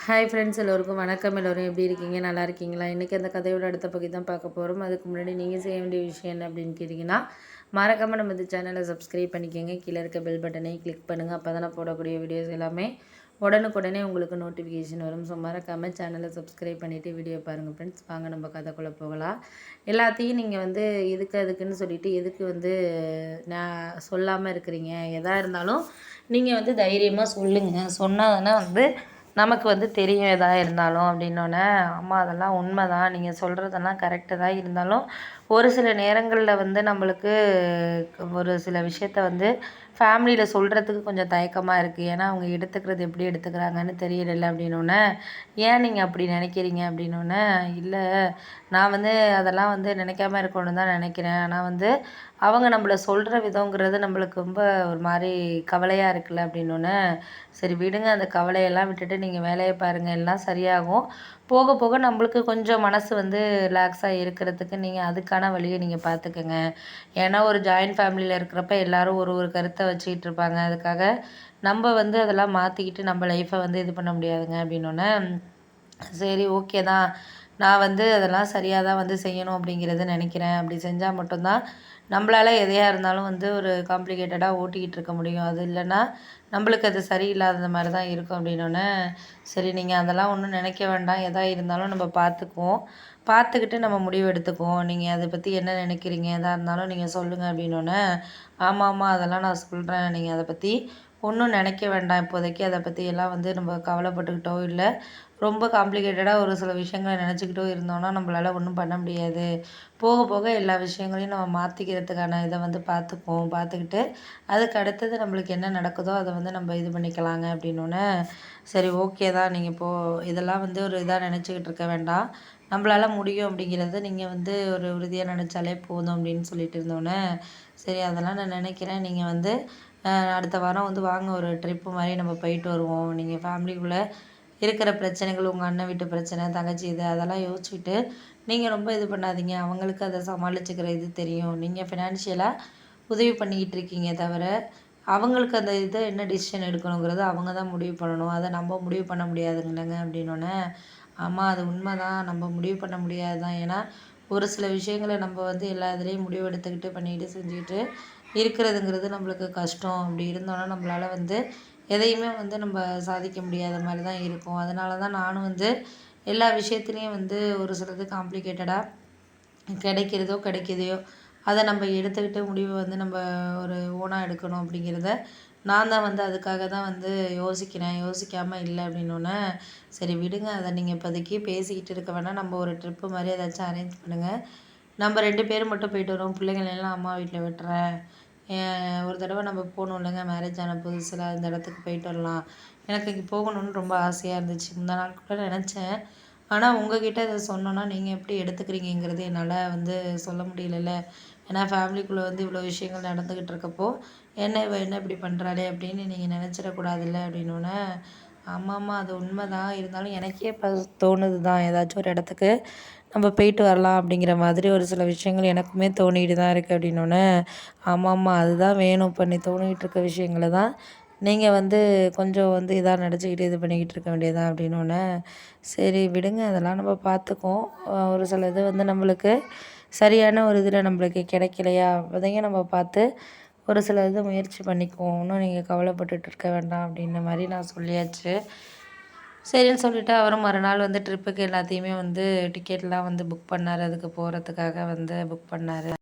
Hi friends, எல்லோருக்கும் வணக்கம். எல்லோரும் எப்படி இருக்கீங்க? நல்லா இருக்கீங்களா? இன்றைக்கி அந்த கதையோட அடுத்த பகுதி தான் பார்க்க போகிறோம். அதுக்கு முன்னாடி நீங்கள் செய்ய வேண்டிய விஷயம் என்ன அப்படின்னு கேட்டிங்கன்னா, மறக்காமல் நம்ம இந்த சேனலை சப்ஸ்கிரைப் பண்ணிக்கோங்க. கீழே இருக்க பெல் பட்டனை கிளிக் பண்ணுங்கள். அப்போ தான் போடக்கூடிய வீடியோஸ் எல்லாமே உடனுக்குடனே உங்களுக்கு நோட்டிஃபிகேஷன் வரும். ஸோ மறக்காமல் சேனலை சப்ஸ்கிரைப் பண்ணிவிட்டு வீடியோ பாருங்கள் ஃப்ரெண்ட்ஸ். வாங்க நம்ம கதைக்குள்ளே போகலாம். எல்லாத்தையும் நீங்கள் அதுக்குன்னு சொல்லிவிட்டு எதுக்கு நான் சொல்லாமல் இருக்கிறீங்க? எதாக இருந்தாலும் நீங்கள் தைரியமாக சொல்லுங்கள். சொன்னால் தானே நமக்கு தெரியும் எதா இருந்தாலும் அப்படின்னோடனே, அம்மா அதெல்லாம் உண்மை தான், நீங்கள் சொல்கிறதெல்லாம் கரெக்டு தான். இருந்தாலும் ஒரு சில நேரங்களில் நம்மளுக்கு ஒரு சில விஷயத்த ஃபேமிலியில் சொல்கிறதுக்கு கொஞ்சம் தயக்கமாக இருக்குது. ஏன்னா அவங்க எடுத்துக்கிறது எப்படி எடுத்துக்கிறாங்கன்னு தெரியல அப்படின்னோடனே, ஏன் நீங்கள் அப்படி நினைக்கிறீங்க அப்படின்னோடனே, இல்லை நான் அதெல்லாம் நினைக்காம இருக்கணும்னு தான் நினைக்கிறேன். ஆனால் அவங்க நம்மளை சொல்கிற விதங்கிறது நம்மளுக்கு ரொம்ப ஒரு மாதிரி கவலையாக இருக்குல்ல அப்படின்னோடனே, சரி விடுங்க, அந்த கவலையெல்லாம் விட்டுட்டு நீங்கள் வேலையை பாருங்கள், எல்லாம் சரியாகும். போக போக நம்மளுக்கு கொஞ்சம் மனசு ரிலாக்ஸாக இருக்கிறதுக்கு நீங்கள் அதுக்கான வழியை நீங்கள் பார்த்துக்கங்க. ஏன்னா ஒரு ஜாயின்ட் ஃபேமிலியில் இருக்கிறப்ப எல்லோரும் ஒரு ஒரு கருத்தை வச்சுக்கிட்டு இருப்பாங்க. அதுக்காக நம்ம அதெல்லாம் மாற்றிக்கிட்டு நம்ம லைஃப்பை இது பண்ண முடியாதுங்க அப்படின்னோடனே, சரி ஓகே தான், நான் அதெல்லாம் சரியாக தான் செய்யணும் அப்படிங்கிறத நினைக்கிறேன். அப்படி செஞ்சால் மட்டும்தான் நம்மளால் எதையாக இருந்தாலும் ஒரு காம்ப்ளிகேட்டடாக ஓட்டிக்கிட்டு இருக்க முடியும். அது இல்லைன்னா நம்மளுக்கு அது சரியில்லாத மாதிரி தான் இருக்கும் அப்படின்னோடனே, சரி நீங்கள் அதெல்லாம் ஒன்றும் நினைக்க வேண்டாம், எதாக இருந்தாலும் நம்ம பார்த்துக்குவோம், பார்த்துக்கிட்டு நம்ம முடிவு எடுத்துக்குவோம். நீங்கள் அதை பற்றி என்ன நினைக்கிறீங்க? எதாக இருந்தாலும் நீங்கள் சொல்லுங்கள் அப்படின்னோடனே, ஆமாம் அதெல்லாம் நான் சொல்கிறேன், நீங்கள் அதை பற்றி ஒன்றும் நினைக்க வேண்டாம், இப்போதைக்கு அதை பற்றி எல்லாம் நம்ம கவலைப்பட்டுக்கிட்டோ இல்லை ரொம்ப காம்ப்ளிகேட்டடாக ஒரு சில விஷயங்களை நினச்சிக்கிட்டோ இருந்தோம்னா நம்மளால் ஒன்றும் பண்ண முடியாது. போக போக எல்லா விஷயங்களையும் நம்ம மாற்றிக்கிறதுக்கான இதை பார்த்துக்குவோம். பார்த்துக்கிட்டு அதுக்கு அடுத்தது நம்மளுக்கு என்ன நடக்குதோ அதை நம்ம இது பண்ணிக்கலாங்க அப்படின்னோடனே, சரி ஓகே தான், நீங்கள் இதெல்லாம் ஒரு இதாக நினச்சிக்கிட்டு இருக்க வேண்டாம், நம்மளால் முடியும் அப்படிங்கிறத நீங்கள் ஒரு உறுதியாக நினச்சாலே போதும் அப்படின்னு சொல்லிட்டு இருந்தோன்னே, சரி அதெல்லாம் நான் நினைக்கிறேன், நீங்கள் அடுத்த வாரம் வாங்க, ஒரு ட்ரிப்பு மாதிரி நம்ம போயிட்டு வருவோம். நீங்கள் ஃபேமிலிக்குள்ளே இருக்கிற பிரச்சனைகள், உங்கள் அண்ணன் வீட்டு பிரச்சனை, தங்கச்சி இது அதெல்லாம் யோசிச்சுட்டு நீங்கள் ரொம்ப இது பண்ணாதீங்க. அவங்களுக்கு அதை சமாளிச்சுக்கிற இது தெரியும். நீங்கள் ஃபினான்ஷியலாக உதவி பண்ணிக்கிட்டு இருக்கீங்க தவிர, அவங்களுக்கு அந்த இதை என்ன டிசிஷன் எடுக்கணுங்கிறது அவங்க தான் முடிவு பண்ணணும். அதை நம்ம முடிவு பண்ண முடியாதுங்கல்லங்க அப்படின்னோடனே, ஆமாம் அது உண்மை தான், நம்ம முடிவு பண்ண முடியாது தான். ஏன்னா ஒரு சில விஷயங்களை நம்ம எல்லா இதுலேயும் முடிவு எடுத்துக்கிட்டு பண்ணிக்கிட்டு செஞ்சுக்கிட்டு இருக்கிறதுங்கிறது நம்மளுக்கு கஷ்டம். அப்படி இருந்தோன்னா நம்மளால் எதையுமே நம்ம சாதிக்க முடியாத மாதிரி தான் இருக்கும். அதனால தான் நானும் எல்லா விஷயத்துலேயும் ஒரு சிலது காம்ப்ளிகேட்டடாக கிடைக்குதையோ அதை நம்ம எடுத்துக்கிட்டு முடிவை நம்ம ஒரு ஓனாக எடுக்கணும் அப்படிங்கிறத நான் தான் அதுக்காக தான் யோசிக்கிறேன். யோசிக்காமல் இல்லை அப்படின்னோடனே, சரி விடுங்க, அதை நீங்கள் இப்போதைக்கு பேசிக்கிட்டு இருக்க வேணாம், நம்ம ஒரு ட்ரிப்பு மாதிரி ஏதாச்சும் அரேஞ்ச் பண்ணுங்கள். நம்ம 2 பேரும் மட்டும் போயிட்டு வரோம், பிள்ளைங்களெல்லாம் அம்மா வீட்டில் விட்டுறேன். ஒரு தடவை நம்ம போகணும் இல்லைங்க, மேரேஜ் ஆன புதுசில் அந்த இடத்துக்கு போயிட்டு வரலாம். எனக்கு இங்கே போகணுன்னு ரொம்ப ஆசையாக இருந்துச்சு. முந்தா நாள் கூட நினச்சேன். ஆனால் உங்ககிட்ட இதை சொன்னோன்னா நீங்கள் எப்படி எடுத்துக்கிறீங்கிறது என்னால் சொல்ல முடியலல்ல. ஏன்னா ஃபேமிலிக்குள்ளே இவ்வளோ விஷயங்கள் நடந்துக்கிட்டு இருக்கப்போ, இவ என்ன இப்படி பண்ணுறாளே அப்படின்னு நீங்கள் நினச்சிடக்கூடாதுல்ல அப்படின்னோடனே, ஆமாம்மா அது உண்மை தான். இருந்தாலும் எனக்கே இப்போ தோணுது தான், ஏதாச்சும் ஒரு இடத்துக்கு நம்ம போயிட்டு வரலாம் அப்படிங்கிற மாதிரி ஒரு சில விஷயங்கள் எனக்குமே தோணிக்கிட்டு தான் இருக்குது அப்படின்னோடனே, ஆமாம்மா அதுதான் வேணும். இப்போ நீ தோணிக்கிட்டு இருக்க விஷயங்கள தான் நீங்கள் கொஞ்சம் இதாக நினச்சிக்கிட்டு இது பண்ணிக்கிட்டு இருக்க வேண்டியதான் அப்படின்னோடனே, சரி விடுங்க, அதெல்லாம் நம்ம பார்த்துக்குவோம். ஒரு சில இது நம்மளுக்கு சரியான ஒரு இதில் நம்மளுக்கு கிடைக்கலையா, அதையும் நம்ம பார்த்து ஒரு சில இது முயற்சி பண்ணிக்குவோம். இன்னும் நீங்கள் கவலைப்பட்டுட்டு இருக்க வேண்டாம் அப்படின்ற மாதிரி நான் சொல்லியாச்சு. சரின்னு சொல்லிவிட்டு அவரும் மறுநாள் ட்ரிப்புக்கு எல்லாத்தையுமே டிக்கெட்லாம் புக் பண்ணார். அதுக்கு போகிறதுக்காக புக் பண்ணார்.